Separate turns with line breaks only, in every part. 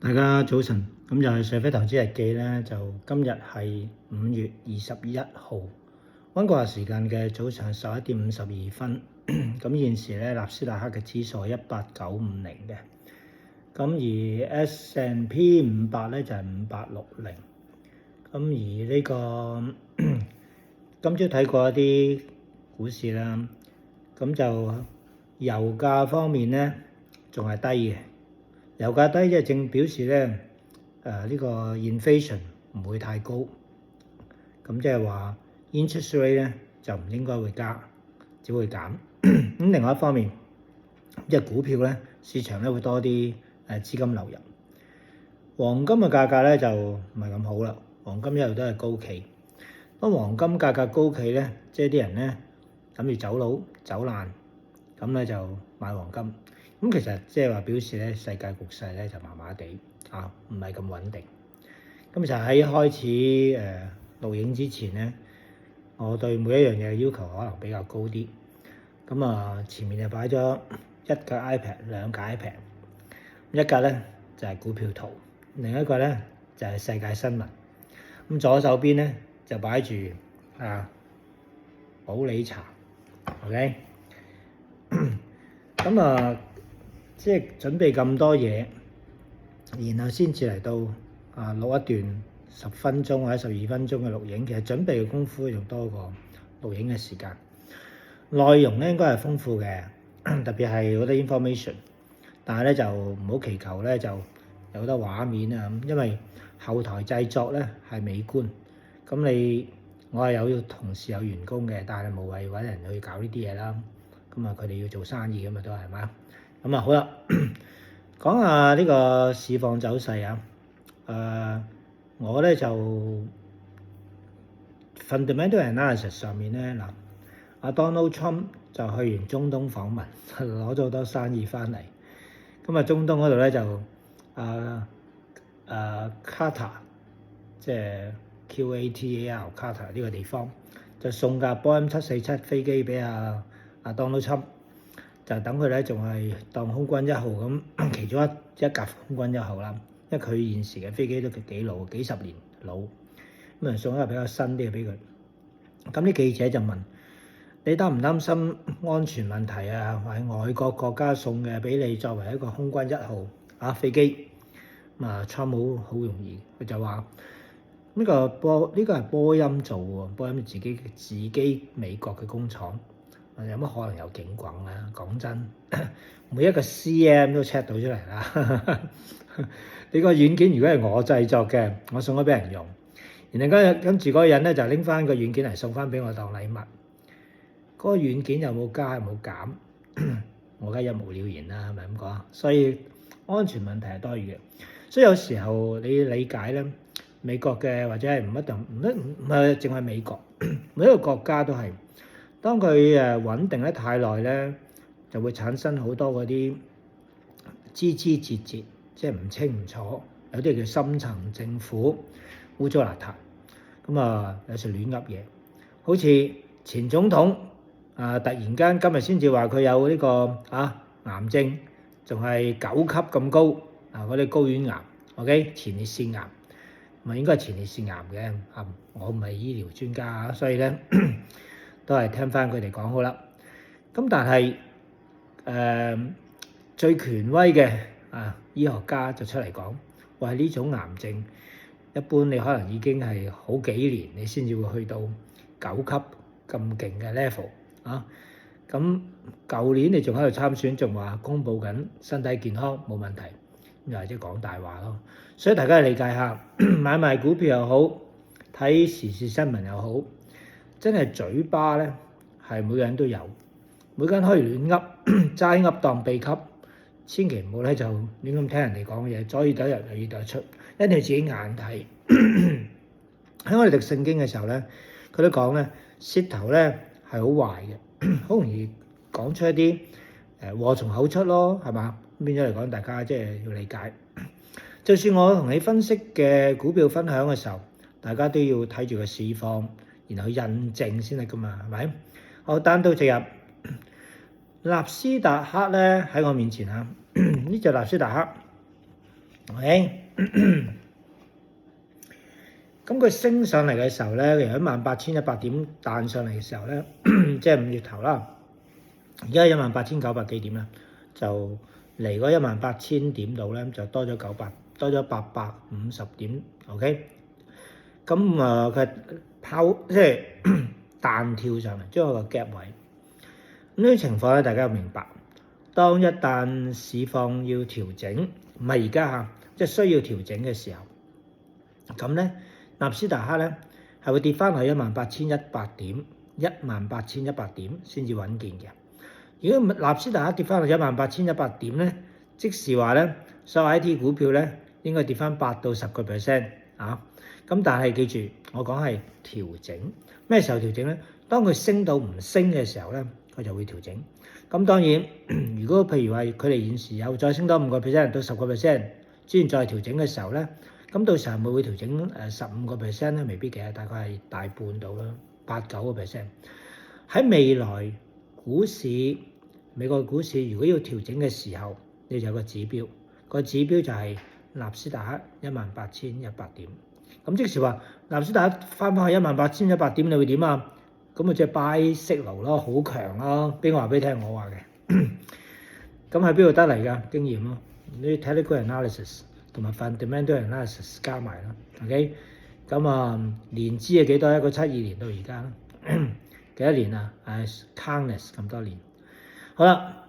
大家早晨，咁就係上飛投資日記咧，就今日係5月21號，溫哥華時間嘅早上11點52分。咁現時咧，納斯達克嘅指數係18950嘅，咁而 S&P 500咧就係5860。咁而呢個今朝睇過一啲股市啦，咁就油價方面咧仲係低嘅。油價低即係正表示咧，呢個 inflation 唔會太高，咁即係話 interest rate 咧就唔應該會加，只會減。咁另外一方面，即係股票咧，市場咧會多啲資金流入。黃金嘅價格咧就唔係咁好啦，黃金一路都係高企。當黃金價格高企咧，即係啲人咧諗住走佬走難，咁咧就買黃金。咁其實即係話表示咧，世界局勢咧就麻麻地啊，唔係咁穩定。咁就喺開始錄影之前咧，我對每一樣嘢嘅要求可能比較高啲。咁前面就擺咗一架 iPad、兩架 iPad，一架咧就係股票圖，另一個咧就係世界新聞。咁左手邊咧就擺住保理茶 ，OK。咁即係準備咁多嘢，然後先至嚟到錄一段10分鐘或者12分鐘嘅錄影。其實準備嘅功夫仲多過錄影嘅時間。內容咧應該係豐富嘅，特別係好多 information， 但係咧就唔好祈求咧就有好多畫面啊，因為後台製作咧係美觀。咁我係有同事有員工嘅，但係無謂揾人去搞呢啲嘢啦。咁佢哋要做生意㗎嘛，都係嘛。咁好啦，講下呢個市況走勢啊。我咧就 fundamental analysis 上面咧嗱，阿 Donald Trump 就去完中東訪問，攞咗好多生意翻嚟。咁中東嗰度咧就Qatar， 即係 QATAR Qatar 呢個地方就送架波音747飛機俾阿 Donald Trump。就等佢咧，仲係當空軍一號咁，其中一架空軍一號啦。因為佢現時嘅飛機都幾老，幾十年老，咁送一架比較新啲嘅俾佢。咁啲記者就問：你擔唔擔心安全問題啊？或者外國國家送嘅俾你作為一個空軍一號飛機？Trump 好容易，佢就話呢個係波音做喎，波音自己美國嘅工廠。有乜可能有警棍啊？講真，每一個 CM 都 check 到出嚟啦。你個軟件如果係我製作嘅，我送咗俾人用，然後跟住嗰個人咧就拎翻個軟件嚟送翻俾我當禮物。嗰個軟件有冇加有冇減？我梗係一目了然啦，係咪咁講？所以安全問題係多餘嘅。所以有時候你理解咧，美國嘅或者係唔一定唔係淨係美國，每一個國家都係。當佢穩定得太耐咧，就會產生好多嗰啲枝枝節節，即係唔清唔楚。有啲叫深層政府，污糟邋遢。咁有時亂噏嘢，好似前總統突然間今日先至話佢有呢個癌症，仲係9級咁高嗰啲睾丸癌 ，OK 前列腺癌，咪應該係前列腺癌嘅。我唔係醫療專家所以咧。都係聽翻佢哋講好啦。咁但係最權威嘅醫學家就出嚟講，話呢種癌症一般你可能已經係好幾年你先至會去到9級咁勁嘅 level 咁舊年你仲喺度參選，仲話公佈緊身體健康冇問題，又或者講大話咯。所以大家理解下，買賣股票又好，睇時事新聞又好。真係嘴巴咧，係每個人都有，每個人可以亂噏，齋噏當秘笈，千祈唔好咧就亂咁聽人哋講嘢，左耳朵入右耳朵出，一定要自己眼睇。喺我哋讀聖經嘅時候咧，佢都講咧，舌頭咧係好壞嘅，好容易講出一啲禍從口出咯，係嘛？變咗嚟講，大家即係要理解。就算我同你分析嘅股票分享嘅時候，大家都要睇住個市況。然後印證先得噶嘛，係咪？好，單刀直入，納斯達克咧喺我面前呢隻納斯達克 OK，咁佢升上嚟嘅時候咧，由18,100點彈上嚟嘅時候咧，即係5月頭啦。而家18,900幾點啦，就嚟嗰18,000點度咧，就多咗850點。OK，咁佢即係彈跳上嚟，將個 gap 位。咁呢啲情況咧，大家要明白。當一旦市況要調整，唔係而家嚇，即係需要調整嘅時候，咁咧納斯達克咧係會跌翻去18,100點，18,100點先至穩健嘅。如果納斯達克跌翻去18,100點咧，即是話咧，所有 IT 股票咧應該跌翻8到10% 啊。咁但係記住，我講係調整，咩時候調整咧？當佢升到唔升嘅時候咧，佢就會調整。咁當然，如果譬如話佢哋現時有再升多5% 到10%，之前再調整嘅時候咧，咁到時候會調整15% 咧，未必嘅，大概係大半到啦，8-9%。喺未來股市，美國股市如果要調整嘅時候，你就有個指標，個指標就係納斯達克18,100點。咁即是話納斯達克翻返去18,100點，你會點啊？咁咪即係 buy signal 咯，好強咯。邊個話俾你聽？我話嘅。咁喺邊度得嚟㗎？經驗咯，啲 technical analysis 同埋 fundamental analysis 加埋啦。OK，咁年資係幾多？1972年到而家啦，幾多年啊？countless 咁多年。好啦，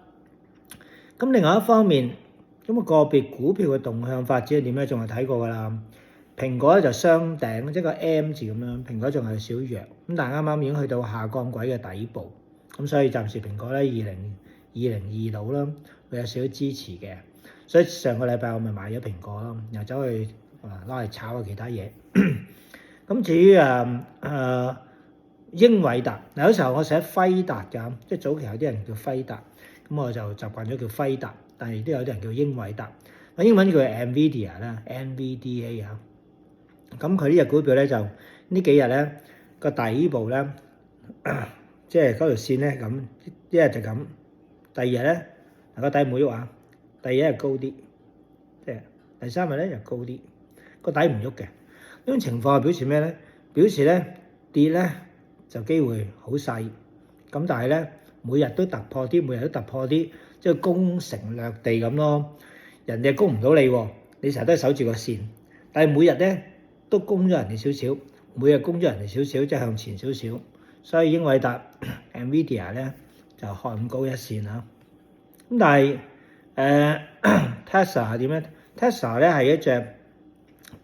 咁另外一方面，咁個別股票嘅動向發展係點咧？仲係睇過㗎啦。蘋果咧就雙頂，即係個 M 字咁樣，蘋果仲係少弱，咁但係啱啱已經去到下降軌嘅底部，咁所以暫時蘋果咧2020度啦，會有少少支持嘅。所以上個禮拜我咪買咗蘋果咯，然後走去攞嚟炒下其他嘢。咁至於英偉達，有時候我寫輝達㗎，即係早期有啲人叫輝達，咁我就習慣咗叫輝達，但係亦都有啲人叫英偉達。英文叫 NVIDIA 啦 ，NVDA 啊。咁佢呢隻股票咧就呢幾日咧個底部咧，即係嗰條線咧咁，一日就咁，第二日咧個底唔會喐啊，第二日高啲，即係第三日咧又高啲，個底唔喐嘅。呢種情況係表示咩咧？表示咧跌咧就機會好細，咁但係咧每日都突破啲，每日都突破啲，即係攻城略地咁咯。人哋攻唔到你喎，你成日都係守住個線，但係每日咧都攻咗人哋少少，每日攻咗人哋少少，即係向前少少。所以英偉達 NVIDIA 咧就看高一線啦。咁但係Tesla 係點咧 ？Tesla 咧係一隻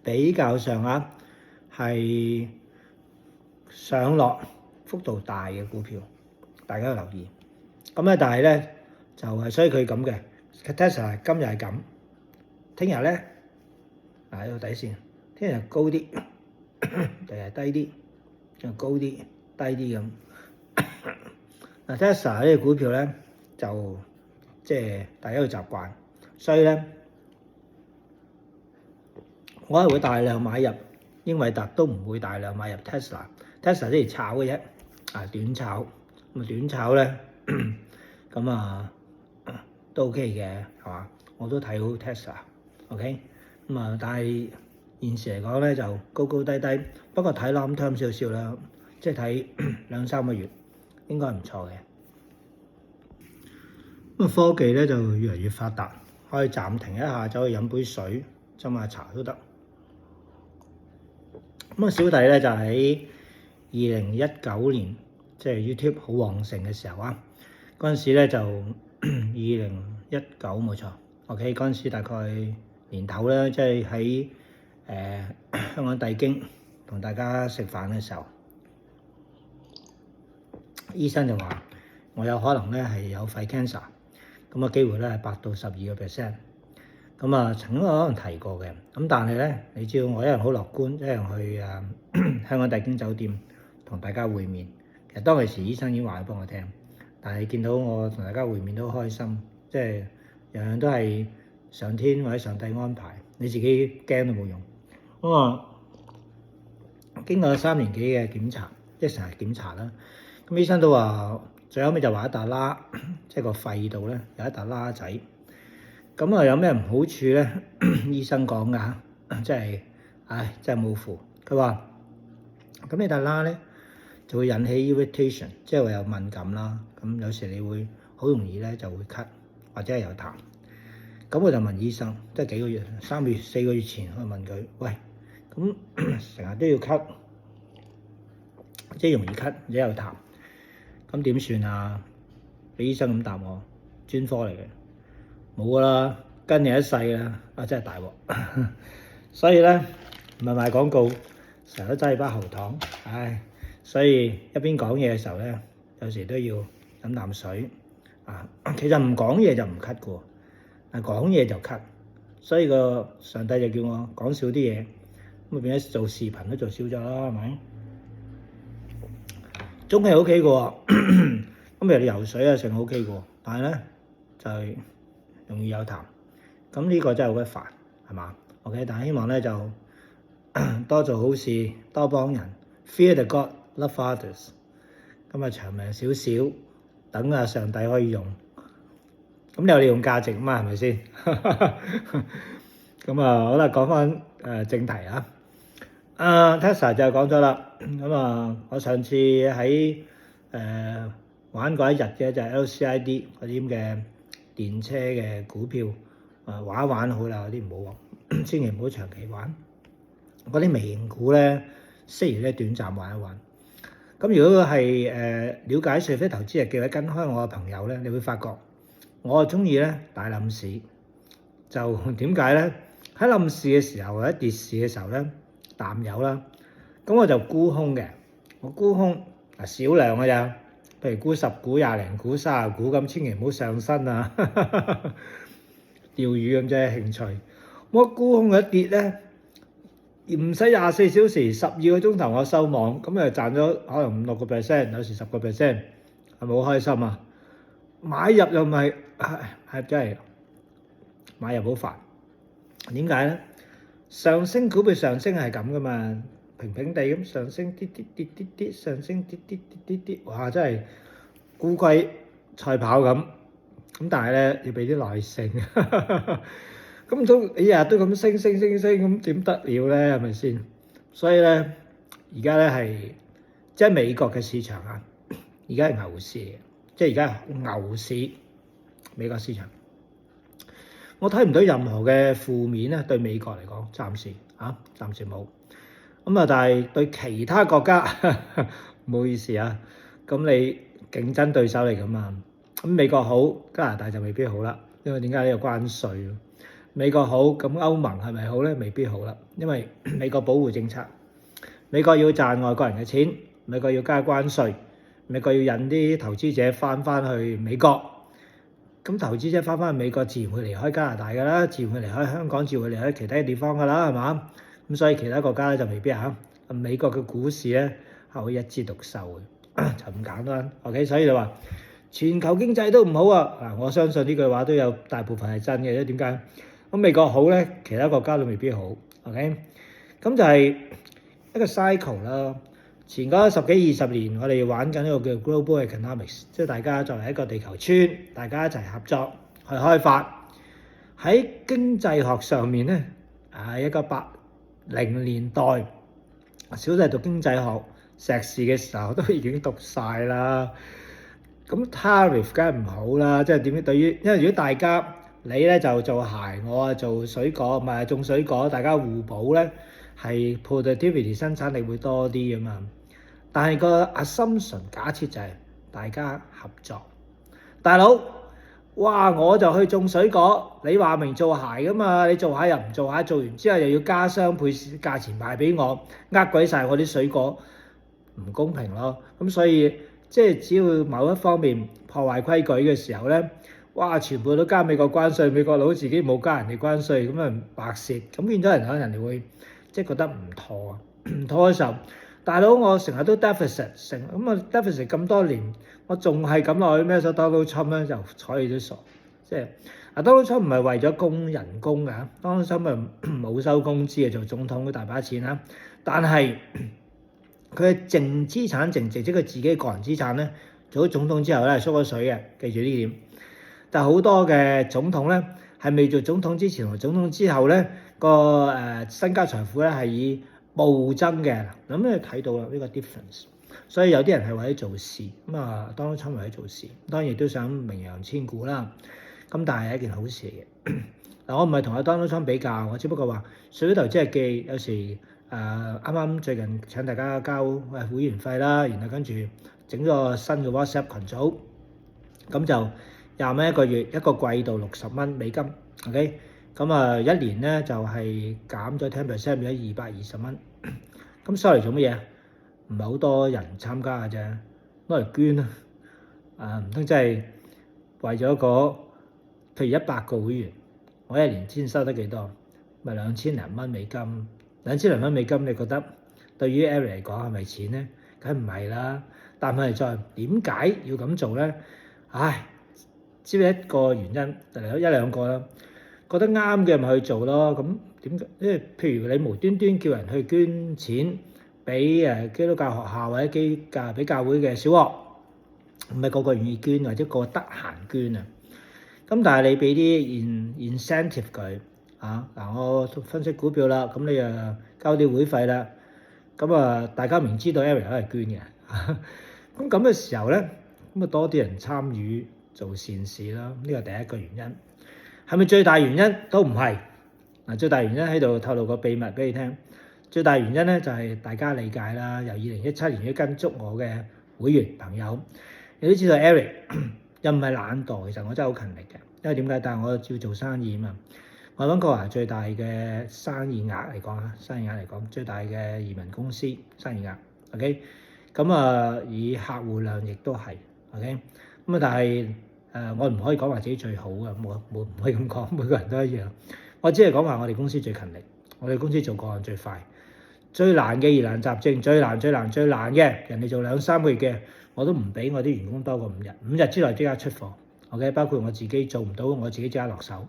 比較上係上落幅度大嘅股票，大家要留意。咁咧，但係咧就係所以佢咁嘅。Tesla 今日係咁，聽日咧有個底線，聽日高啲，第日低啲，又高啲，低啲咁。Tesla 呢隻股票咧就即係大家要習慣，所以咧我係會大量買入英偉達，都唔會大量買入 Tesla。Tesla 即係炒嘅啫，短炒咁短炒咧咁都 OK 嘅，係嘛？我都睇好 Tesla，OK？但係現時嚟講咧就高高低低，不過睇 long term 少少啦，即係睇2-3個月應該唔錯嘅。科技咧就越嚟越發達，可以暫停一下走去飲杯水、斟下茶都得。小弟咧就喺2019年，即係 YouTube 好旺盛嘅時候嗰陣時咧就2019冇錯 ，OK 嗰陣時大概年頭咧，即係喺香港帝京同大家食飯嘅時候，醫生就話我有可能咧係有肺 cancer， 咁機會咧係8到12%。曾經我可能提過嘅，但係咧你知道我一樣好樂觀，一樣去香港帝京酒店同大家會面。其實當其時醫生已經話咗俾我聽，但係見到我同大家會面都開心，即係樣樣都係上天或者上帝安排，你自己驚都冇用。經過3年幾嘅檢查，即係成日檢查啦，咁醫生都話最後尾就話一笪瘌，即係個肺度咧有一笪瘌仔。咁啊有咩唔好處咧？醫生講㗎，真係冇符。佢話：咁你大拉咧就會引起 irritation，即係會有敏感啦。咁有時你會好容易咧就會咳或者係有痰。咁我就問醫生，即係幾個月、3個月、4個月前，我問佢：喂，咁成日都要咳，即係容易咳或者有痰，咁點算啊？俾醫生咁答我，專科嚟嘅，冇㗎啦，跟你一世啦，真係大鑊。所以咧唔係賣廣告，成日都揸住包喉糖，所以一邊講嘢嘅時候咧，有時都要飲啖水啊。其實唔講嘢就唔咳嘅，但講嘢就咳，所以個上帝就叫我講少啲嘢，咁啊變咗做視頻都做少咗啦，係咪？中氣 OK 嘅喎，咁譬如你游水啊，成 OK 嘅喎，但係咧就係容易有痰，咁呢個真係好鬼煩，係嘛 ？OK，但係希望咧就多做好事，多幫人 ，Fear the God, love others，咁啊長命少少，等啊上帝可以用，咁你有利用價值啊嘛，係咪先？咁啊好啦，講翻正題啊。Tesla 就講咗啦，咁我上次喺玩過一日嘅就係 LCID 嗰啲咁嘅電車嘅股票，玩一玩好啦，嗰啲唔好玩，千祈唔好長期玩。嗰啲微型股咧，適宜咧短暫玩一玩。咁如果係了解瑞菲投資日記或者跟開我嘅朋友咧，你會發覺我係中意咧大冧市。就點解咧？喺冧市嘅時候或者跌市嘅時候咧，淡友啦，咁我就沽空嘅。我沽空少量嘅咋，譬如沽10股、20零股、30股咁，千祈唔好上身啊！釣魚咁啫，興趣。我沽空一跌咧，唔使24小時，12個鐘頭我收網，咁就賺咗可能5、6%，有時10%，係咪好開心啊？買入又唔係，係真係買入好煩。點解咧？上升股票上升係咁噶嘛，平平地咁上升，啲啲跌啲啲，上升啲啲跌啲啲，哇！真係烏龜賽跑咁。咁但係咧要俾啲耐性。咁唔通你日日都咁升咁點得了咧？係咪先？所以咧而家咧係即係美國嘅市場啊，而家係牛市嚟嘅，即係而家係牛市美國市場。我睇唔到任何嘅負面咧，對美國嚟講，暫時冇。咁啊，但係對其他國家唔好意思啊。咁你競爭對手嚟㗎嘛？咁美國好，加拿大就未必好啦，因為點解呢個關稅？美國好，咁歐盟係咪好咧？未必好啦，因為美國保護政策，美國要賺外國人嘅錢，美國要加關稅，美國要引啲投資者翻去美國。咁投資者翻去美國，自然會離開加拿大㗎啦，自然會離開香港，自然會離開其他嘅地方㗎啦，係嘛？咁所以其他國家咧就未必嚇。美國嘅股市咧係可以一枝獨秀嘅，就咁簡單。OK， 所以就話全球經濟都唔好啊！嗱，我相信呢句話都有大部分係真嘅。點解？咁美國好咧，其他國家都未必好。OK，咁就係一個 cycle 啦。前嗰10幾20年，我哋玩緊呢個叫 global economics， 即係大家作為一個地球村，大家一齊合作去開發。喺經濟學上面咧，1980年代，小弟讀經濟學碩士嘅時候都已經讀晒啦。咁 tariff 梗係唔好啦，即係點樣？對於因為如果大家你咧就做鞋，我啊做水果，唔係種水果，大家互補咧，係 productivity 生產力會多啲㗎嘛。但係個 assumption 假設就係大家合作。大佬，哇！我就去種水果，你話明做鞋㗎嘛？你做鞋又唔做鞋，做完之後又要加雙倍價錢賣俾我，呃鬼晒我啲水果，唔公平咯。咁所以即係只要某一方面破壞規矩嘅時候咧，哇！全部都加美國關稅，美國佬自己冇加人哋關稅，咁啊白蝕，咁變咗人哋會即係覺得唔妥啊，唔妥嘅時候。大佬，我成日都 deficit 咁啊 deficit 咁多年，我仲係咁落去咩？所以 Donald Trump 咧就睬你都傻，即係Donald Trump唔係為咗供人工㗎，Donald Trump咪冇收工資啊，做總統都大把錢啦。但係佢嘅淨資產淨值，即係佢自己個人資產咧，做咗總統之後咧係縮咗水嘅，記住呢點。但係好多嘅總統咧係未做總統之前同總統之後咧，個身家財富咧係以暴增嘅。咁你睇到啦呢個 difference。所以有啲人係為咗做事，咁啊 Donald Trump 為咗做事，當然亦都想名揚千古啦。咁但係係一件好事嚟嘅。嗱，我唔係同阿 Donald Trump 比較，我只不過話水投資日記有時啱啱最近請大家交會員費啦，然後跟住整咗個新嘅 WhatsApp 群組，咁就20蚊一個月，一個季度60蚊美金 ，OK， 咁啊一年咧就係減咗 10%， 變咗220蚊。咁收嚟做乜嘢？唔係好多人參加嘅啫，攞嚟捐啊！唔通真係為咗譬如100個會員，我一年先收得幾多？咪2000零蚊美金，2000零蚊美金，你覺得對於 Eric 嚟講係咪錢咧？梗唔係啦。但係再點解要咁做咧？唉，只係一個原因，嚟咗一兩個啦。覺得啱嘅咪去做咯。咁點解？因為譬如你無端端叫人去捐錢俾基督教學校或者俾教會嘅小學，唔係個個願意捐或者個個得閒捐啊。咁但係你俾啲 incentive 佢嗱，我分析股票啦，咁你又交啲會費啦，咁啊大家明知道 Eric 係捐嘅，咁嘅時候咧，咁啊多啲人參與做善事啦。呢個第一個原因係咪最大原因？都唔係嗱，最大原因喺度透露個秘密俾你聽。最大原因咧就係大家理解啦。由2017年已經跟足我嘅會員朋友，你都知道 Eric 又唔係懶惰，其實我真係好勤力嘅。因為點解？但係我要做生意啊嘛。我喺溫哥華最大嘅生意額嚟講，最大嘅移民公司生意額 ，OK。咁以客戶量亦都係 OK。咁但係我唔可以講話自己最好嘅，唔可以咁講，每個人都一樣。我只係講話我哋公司最勤力，我哋公司做個案最快。最難嘅疑難雜症，最難嘅，人哋做2-3個月嘅，我都唔俾我啲員工多過5日，5日之內即刻出貨 ，OK。包括我自己做唔到，我自己即刻落手。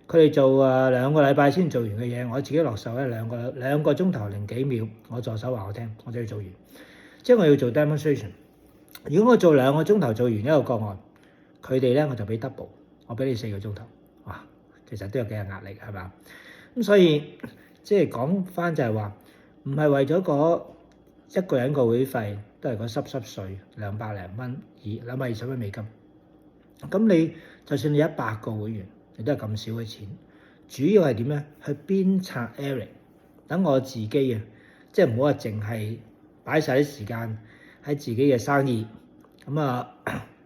佢哋做2個禮拜先做完嘅嘢，我自己落手咧兩個鐘頭零幾秒，我助手話我聽，我就要做完。即係我要做 demonstration。如果我做2個鐘頭做完一個個案，佢哋咧我就俾 double， 我俾你4個鐘頭。哇，其實都有幾有壓力係嘛？咁所以即係講翻就係話，唔係為咗嗰一個人個會費，都係嗰濕碎200零蚊，220蚊美金。咁你就算你100個會員，你都係咁少嘅錢。主要係點咧？去鞭策 Eric， 等我自己啊，即係唔好話淨係擺晒啲時間喺自己嘅生意。咁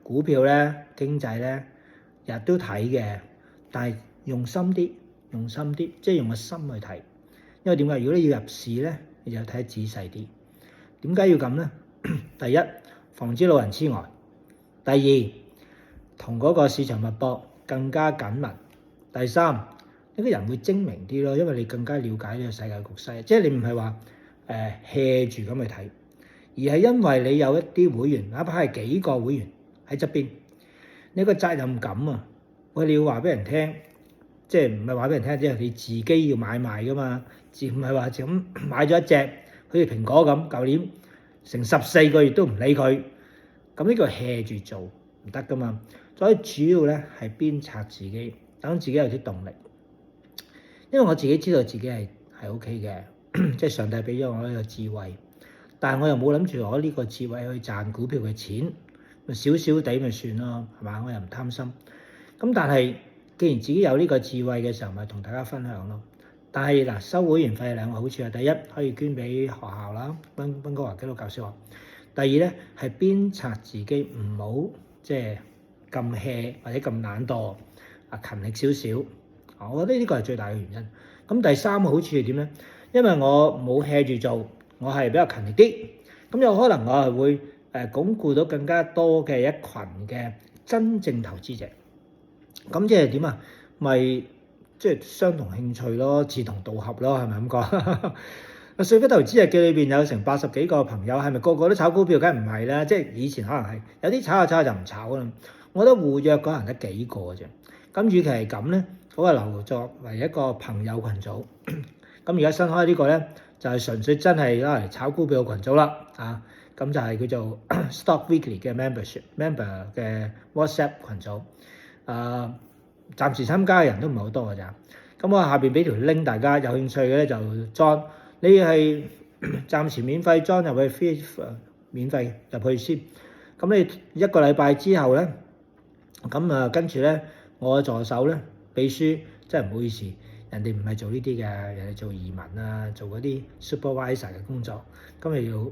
股票咧、經濟咧，日都睇嘅，但係用心啲，即係用個心去睇。因為點解？如果你要入市咧，你就睇得仔細啲。點解要咁咧？第一，防止老人痴呆；第二，同嗰個市場脈搏更加緊密；第三，呢個人會精明啲咯，因為你更加了解呢個世界局勢。即係你唔係話hea 住咁去睇，而係因為你有一啲會員，哪怕係幾個會員喺側邊，你個責任感啊，你要話俾人聽，即係唔係話俾人聽，即係你自己要買賣噶嘛，唔係話就咁買咗一隻，好似蘋果咁，舊年成14個月都唔理佢，咁呢個 hea 住做唔得噶嘛。所以主要咧係鞭策自己，等自己有啲動力。因為我自己知道自己係 OK 嘅，即係上帝俾咗我呢個智慧，但係我又冇諗住攞呢個智慧去賺股票嘅錢，咪少少地咪算咯，係嘛？我又唔貪心。咁但係既然自己有呢個智慧嘅時候，咪同大家分享咯。但係嗱，收會員費有2個好處啊。第一，可以捐俾學校啦，溫哥華基督教小學。第二咧係鞭策自己唔好即係咁 hea 或者咁懶惰，勤力少少。我覺得呢個係最大嘅原因。咁第三個好處係點咧？因為我冇 hea 住做，我係比較勤力啲，咁有可能我係會鞏固到更加多嘅一群嘅真正投資者。咁即係點啊？咪即係相同興趣咯，志同道合咯，係咪咁講？瑞輝投資日記裏邊有成80幾個朋友，係咪個個都炒股票？梗係唔係啦，即係以前可能係有啲炒下就唔炒啦。我覺得互約嗰人得幾個啫。咁與其係咁咧，嗰個留作為一個朋友群組。咁而家新開呢個咧，就係純粹真係攞嚟炒股票嘅群組啦。咁就係叫做 Stock Weekly 嘅 member 嘅 WhatsApp 群組。暫時參加嘅人都唔係好多㗎咋。咁我下邊俾條 link，大家有興趣嘅咧就 join。你係暫時免費 join 入去 free 免費入去先。咁你1個禮拜之後咧，咁跟住咧，我嘅助手咧，秘書真係唔好意思，人哋唔係做呢啲嘅，人哋做移民啊，做嗰啲 supervisor 嘅工作，咁你要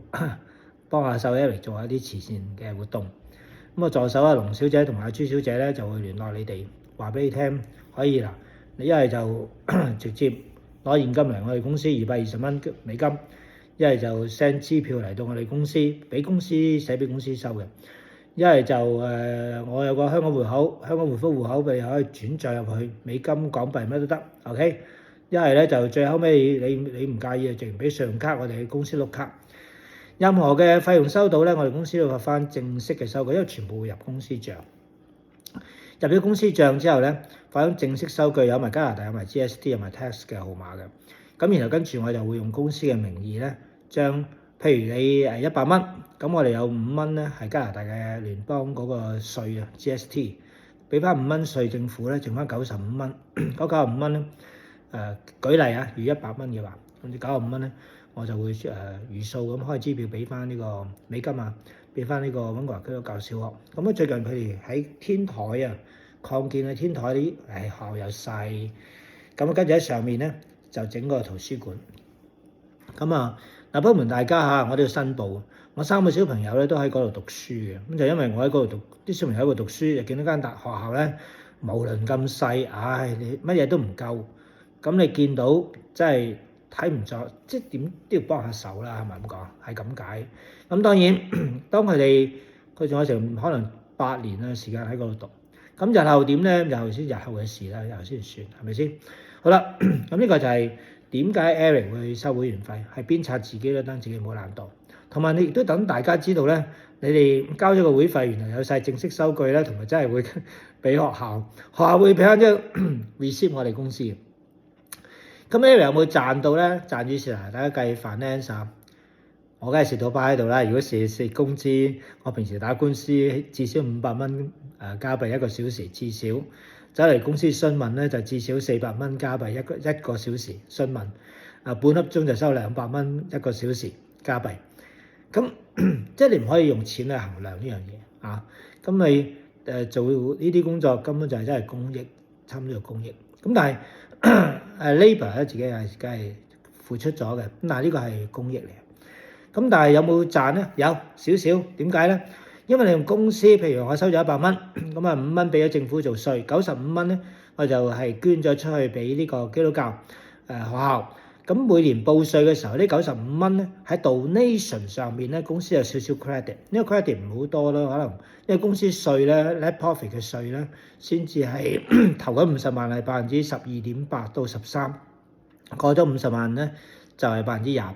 幫下手 Eric 做下啲慈善嘅活動。咁啊助手啊龍小姐同埋阿朱小姐咧就會聯絡你哋，話俾你聽可以啦。你一係就直接攞現金嚟我哋公司220蚊美金，一係就 send 支票嚟到我哋公司，俾公司寫俾公司收嘅。一係就我有個香港戶口，香港匯豐戶口，你可以轉帳入去，美金、港幣乜都得 ，OK。一係咧就最後尾你唔介意就直接俾信用卡，我哋公司碌卡。任何嘅費用收到咧，我哋公司都發翻正式嘅收據，因為全部會入公司帳。入咗公司帳之後咧，發張正式收據，有埋加拿大，有埋 GST， 有埋 tax 嘅號碼嘅。咁然後跟住我就會用公司嘅名義咧，將譬如你100蚊，咁我哋有5蚊咧係加拿大嘅聯邦嗰個稅啊 GST， 俾翻5蚊稅政府咧，剩翻95蚊。嗰95蚊咧舉例啊，如100蚊嘅話，咁95蚊咧，我就會如數咁開支票俾翻呢個美金啊，俾翻呢個溫哥華基督教小學。咁啊最近佢哋喺天台啊擴建嘅天台啲學校又細，咁啊跟住喺上面咧就整個圖書館。咁啊嗱，不瞞大家嚇，我都要申報，我3個小朋友咧都喺嗰度讀書嘅。咁就因為我喺嗰度讀，啲小朋友喺嗰度讀書，就見到間學校咧無論咁細，唉，你乜嘢都唔夠。咁你見到真係睇唔咗，即係點都要幫下手啦，係咪咁講？係咁解。咁當然，當佢仲有成可能8年嘅時間喺嗰度讀，咁日後點咧？又先日後嘅事啦，日後先算，係咪先？好啦，咁呢個就係點解 Eric 會收會員費，係鞭策自己咧，等自己唔好懶惰。同埋你亦都等大家知道咧，你哋交咗個會費，原來有晒正式收據咧，同埋真係會俾學校會俾翻張 receipt 我哋公司。咁 Eric 有冇賺到咧？賺住時嗱，大家計 finance 啊，我梗係蝕到擺喺度啦。如果蝕工資，我平時打官司至少500蚊加幣1個小時，至少走嚟公司詢問咧就至少400蚊加幣一個小時詢問，半粒鐘就收200蚊1個小時加幣。咁即係你唔可以用錢去衡量呢樣嘢啊！咁你做呢啲工作根本就係真係公益，差唔多係公益。咁但係labour 咧自己係梗係付出咗嘅，咁但係呢個係公益嚟。咁但係有冇賺咧？有少少。點解咧？因為你用公司，譬如我收咗100蚊，咁啊5蚊俾咗政府做稅，95蚊咧我就係捐咗出去俾呢個基督教學校。咁每年報稅嘅時候，呢95蚊咧喺 donation 上面咧，公司有少少 credit，呢個 credit 唔好多咯，可能因為公司稅咧 net profit 嘅稅咧，先至係頭嗰50萬係12.8%到13%，過咗50萬咧就係28%。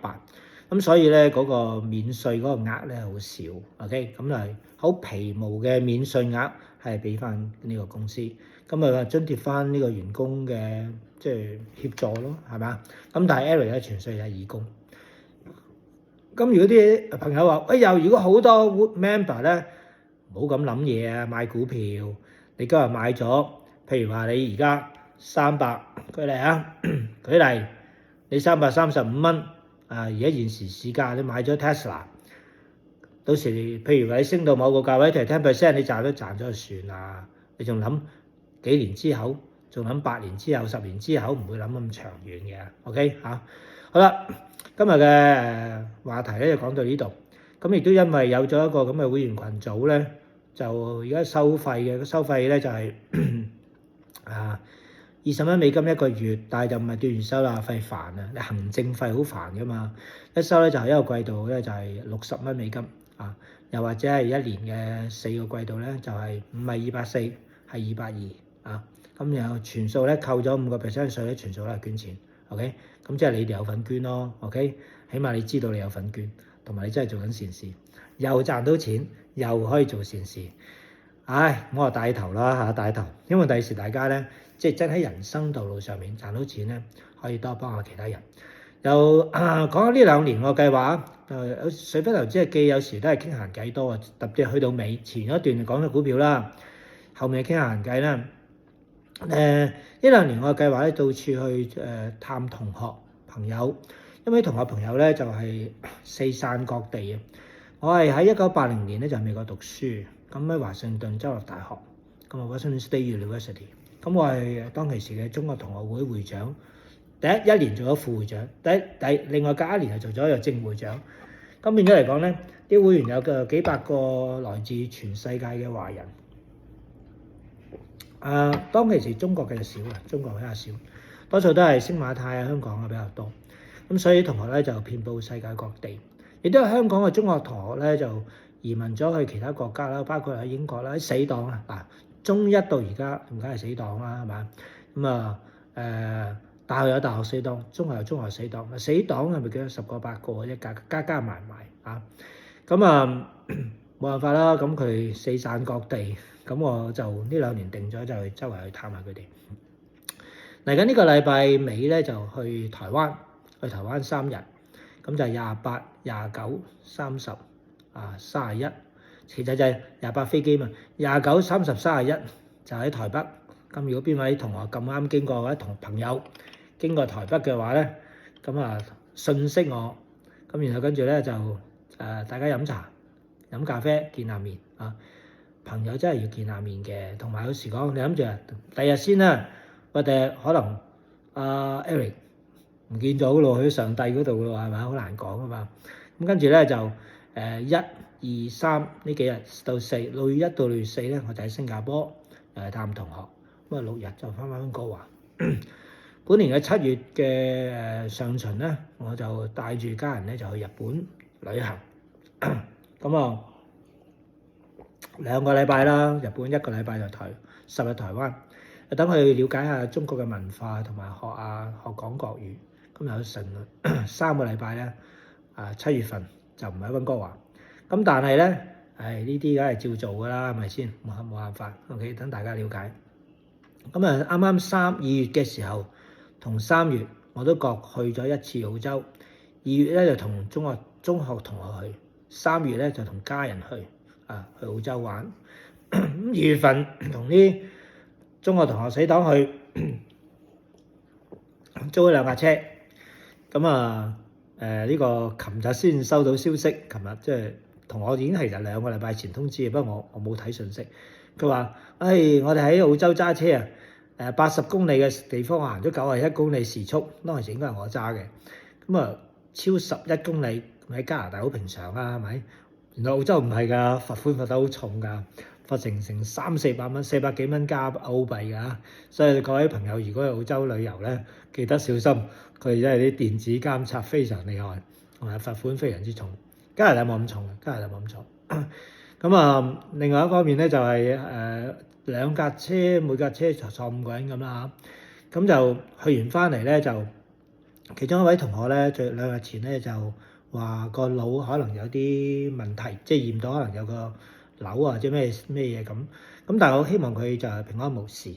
咁所以咧嗰個免稅嗰個額咧好少 ，OK，咁係好皮毛嘅免稅額係俾翻呢個公司，咁啊津貼翻呢個員工嘅即係協助咯，係嘛？咁但係 Eric 咧全稅係義工。咁如果啲朋友話，又如果好多 member 咧，唔好咁諗嘢啊，買股票，你今日買咗，譬如話你而家300，舉例啊，舉例你335蚊。而家現時市價你買咗 Tesla， 到時譬如話你升到某個價位，譬如 10%， 你賺咗就算啦。你仲諗幾年之後，仲諗8年之後、10年之後，唔會諗咁長遠嘅。OK 嚇，好啦，今日嘅話題咧就講到呢度。咁亦都因為有咗一個咁嘅會員群組咧，就而家收費嘅，收費咧就係20蚊美金1個月，但係就唔係斷收啦，費煩啊！你行政費好煩噶嘛，一收咧就係一個季度咧就係60蚊美金啊，又或者係1年嘅4個季度咧就係唔係240係220啊，咁然後全數咧扣咗5% 稅咧，全數都係捐錢 ，OK， 咁即係你哋有份捐咯 ，OK， 起碼你知道你有份捐，同埋你真係做緊善事，又賺到錢，又可以做善事，唉，我話帶頭啦嚇，帶頭，因為第時大家咧。即係真喺人生道路上面賺到錢咧，可以多幫下其他人。又講下呢2年我計劃水筆頭資記有時都係傾閒偈多啊，特別去到尾前一段講咗股票啦，後面傾閒偈啦。呢兩年我嘅計劃咧，到處去探同學朋友，因為同學朋友咧就係四散各地啊。我係喺1980年咧就喺美國讀書，咁喺華盛頓州立大學，咁啊 Washington State University。咁我係當其時嘅中國同學會會長，第一年做咗副會長，另外隔一年就做咗個正會長。咁變咗嚟講咧，啲會員有個幾百個來自全世界嘅華人。當其時中國嘅就少啦，中國比較少，多數都係星馬泰啊、香港啊比較多。咁所以同學咧就遍佈世界各地，亦都有香港嘅中學同學咧就移民咗去其他國家啦，包括喺英國啦、喺死黨啊嗱，中一到而家唔梗係死黨啦，係嘛？咁大學有大學死黨，中學有中學死黨，死黨係咪叫10個8個啫？加埋啊，咁冇辦法啦，咁佢四散各地。咁我就呢2年定咗就周圍去探下佢哋。嚟緊呢個禮拜尾咧就去台灣3日，咁就28、29、30、31，其實就係28飛機嘛，29、30、31就喺台北。咁如果邊位同學咁啱經過或者同朋友經過台北嘅話咧，咁訊息我，咁然後跟住咧就大家飲茶、飲咖啡、見下面啊。朋友真係要見下面嘅，同埋有時講你諗住第日先啦，或者可能Eric 唔見咗咯，去上帝嗰度咯，係咪？好難講啊嘛。咁跟住咧就1、2、3呢幾日到4，6月1到6月4咧，我就喺新加坡又係探同學。咁6日就翻溫哥華。本年嘅7月嘅上旬咧，我就帶住家人咧就去日本旅行。咁2個禮拜啦，日本1個禮拜就10日台灣，等佢了解下中國嘅文化同埋學講國語。咁有成3個禮拜咧，7月份就唔喺溫哥華。咁但係咧，呢啲梗係照做㗎啦，係咪先？冇辦法。OK， 等大家了解。咁啱啱2月嘅時候同3月我都各去咗1次澳洲。2月咧就同中學同學去，3月咧就同家人去。去澳洲玩。2月份同啲中學同學死黨去租咗2架車。咁呢個琴日先收到消息，琴日即係同我已經係2個禮拜前通知嘅，不過我冇睇信息。佢話：我哋喺澳洲揸車80公里嘅地方行咗91公里時速，當時應該係我揸嘅。超11公里喺加拿大好平常啦，係咪？原來澳洲唔係㗎，罰款罰得好重㗎，罰成300-400蚊，400幾蚊加澳幣㗎。所以各位朋友如果去澳洲旅遊咧，記得小心，佢哋因為啲電子監察非常厲害，同埋罰款非常之重。加拿大冇咁重嘅，加拿大冇咁重。咁另外一方面咧就係2架車，每架車坐5個人咁啦嚇。咁就去完翻嚟咧，就其中一位同學咧，最2日前咧就話個腦可能有啲問題，即係驗到可能有個瘤或者咩嘢咁。咁但係我希望佢就係平安無事。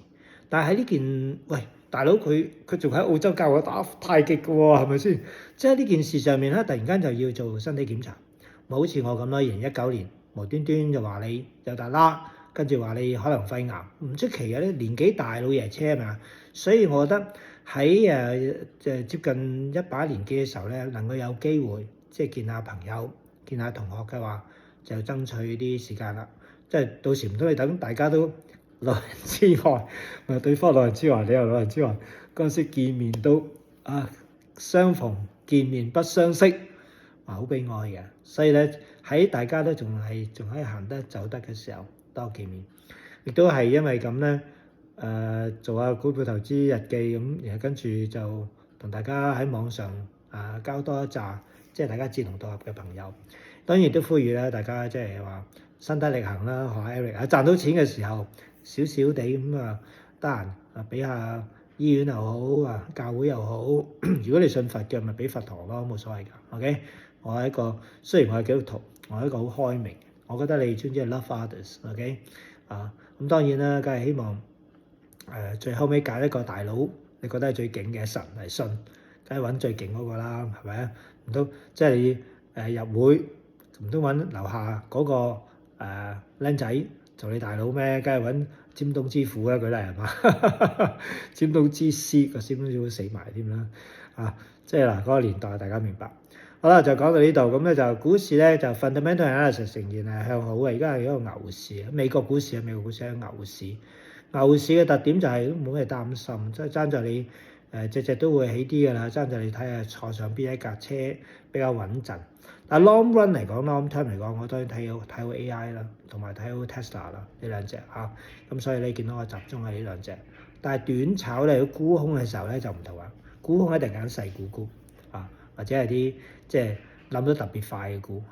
但係喺呢件，喂大佬佢仲喺澳洲教我打太極嘅喎，係咪先？即係呢件事上面咧，突然間就要做身體檢查，咪好似我咁啦。2019年無端端就話你有大啦，跟住話你可能肺癌，唔出奇嘅咧。年紀大老爺車嘛，所以我覺得喺接近100年紀嘅時候咧，能夠有機會。即係見下朋友、見下同學嘅話，就爭取啲時間啦。即係到時唔通你等大家都老人痴呆，咪對方老人痴呆，你又老人痴呆，嗰陣時見面都相逢見面不相識，好悲哀嘅。所以咧喺大家都仲喺行得走得嘅時候多見面，亦都係因為咁咧做下股票投資日記咁，然後跟住就同大家喺網上交多一紮。即係大家志同道合嘅朋友，當然都呼籲啦，大家即係話身體力行啦，學下 Eric 賺到錢嘅時候少少地咁得閒俾下醫院又好教會又好。如果你信佛嘅，咪俾佛陀咯，冇所謂㗎。OK， 我係一個雖然我係基督徒，我係一個好開明。我覺得你總之係 love others。OK 咁當然啦，梗係希望最後尾揀一個大佬，你覺得係最勁嘅神嚟信，梗係揾最勁嗰個啦，係咪啊？唔通即係你入會唔通揾樓下嗰個僆仔做你大佬咩？梗係揾尖東之虎啦，舉例係嘛？尖東之獅個尖東之虎死埋添啦，即係嗱嗰個年代大家明白。好啦，就講到呢度，咁咧就股市咧就 fundamental analysis 仍然係向好嘅，而家係一個牛市，美國股市係牛市。牛市嘅特點就係都冇咩擔心，即係爭在你隻隻都會起啲㗎啦，爭在你睇下坐上邊一架車比較穩陣。但係 long run 嚟講 ，long term 嚟講，我當然睇好 AI 啦，同埋睇好 Tesla 啦呢兩隻嚇。咁所以你見到我集中喺呢兩隻。但係短炒咧，沽空嘅時候咧就唔同啦，沽空一定揀細股沽或者係啲即係諗得特別快嘅股唔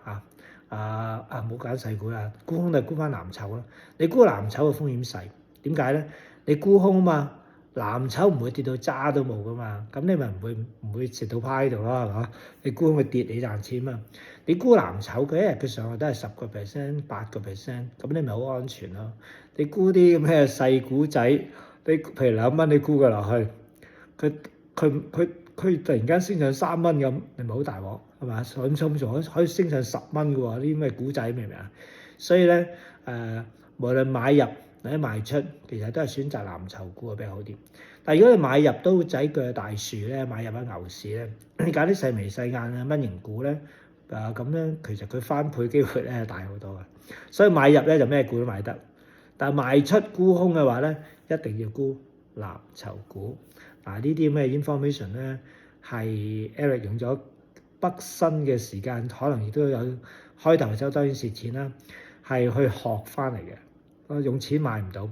好揀細股啦，沽空就沽翻藍籌啦。你沽藍籌嘅風險細，點解咧？你沽空啊嘛，藍籌唔會跌到渣都冇噶嘛，咁你咪唔會蝕到趴喺度咯，係嘛？你沽空佢跌你賺錢嘛，你沽藍籌佢一日佢上去都係10%、8%，咁你咪好安全咯。你沽啲咁嘅細股仔，你譬如2蚊你沽佢落去，佢突然間升上3蚊咁，你咪好大鑊係嘛？仲可以升上10蚊嘅喎，呢啲咩股仔明唔明啊？所以咧無論買入或者賣出，其實都係選擇藍籌股比較好啲。但係如果你買入刀仔鋸大樹咧，買入喺牛市咧，你揀啲細眉細眼嘅蚊型股咧，咁咧其實佢翻倍機會咧係大好多嘅。所以買入咧就咩股都買得，但係賣出沽空嘅話咧，一定要沽藍籌股。呢啲咩 information 咧係 Eric 用咗畢生嘅時間，可能亦都有開頭就當然蝕錢啦，係去學翻嚟嘅。用錢買唔到，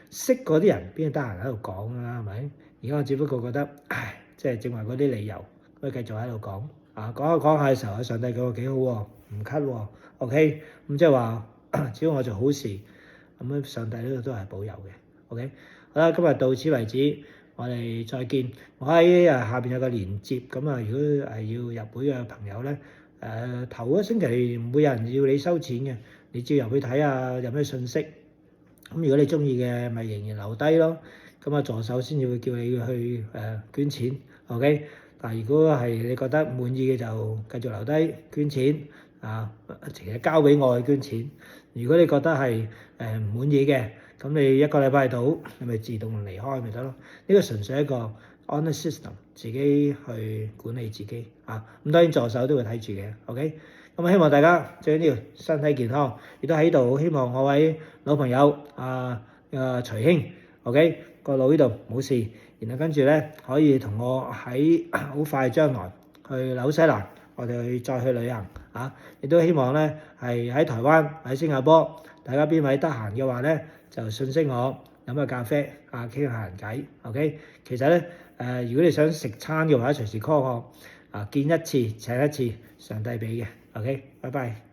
識嗰啲人邊得閒喺度講啦，係咪？而家我只不過覺得，即係正話嗰啲理由，可以繼續喺度講。講下嘅時候，上帝叫我幾好喎，唔咳喎 ，OK，咁即係話，只要我做好事，咁上帝呢度都係保佑嘅 ，OK。好啦，今日到此為止，我哋再見。我喺下邊有個連結，咁如果係要入會嘅朋友咧，頭一星期唔會有人要你收錢嘅，你只要入去睇下有咩信息。咁如果你中意嘅，咪仍然留低咯。咁助手先至會叫你去捐錢 ，OK。但如果係你覺得滿意嘅，就繼續留低捐錢其實交俾我去捐錢。如果你覺得係唔滿意嘅，咁你1個禮拜到，你咪自動離開咪得咯。呢個純粹一個 honor system， 自己去管理自己咁當然助手都會睇住嘅 ，OK。咁希望大家最緊要身體健康，亦都喺度希望我位老朋友徐兄 ，OK 個腦呢度冇事，然後跟住咧可以同我喺好快將來去紐西蘭，我哋再去旅行亦都希望咧係喺台灣喺新加坡，大家邊位得閒嘅話咧就訊息我飲個咖啡傾下閒偈 ，OK。其實咧如果你想食餐嘅話，隨時 call 我見一次請一次，上帝俾嘅。OK，拜拜。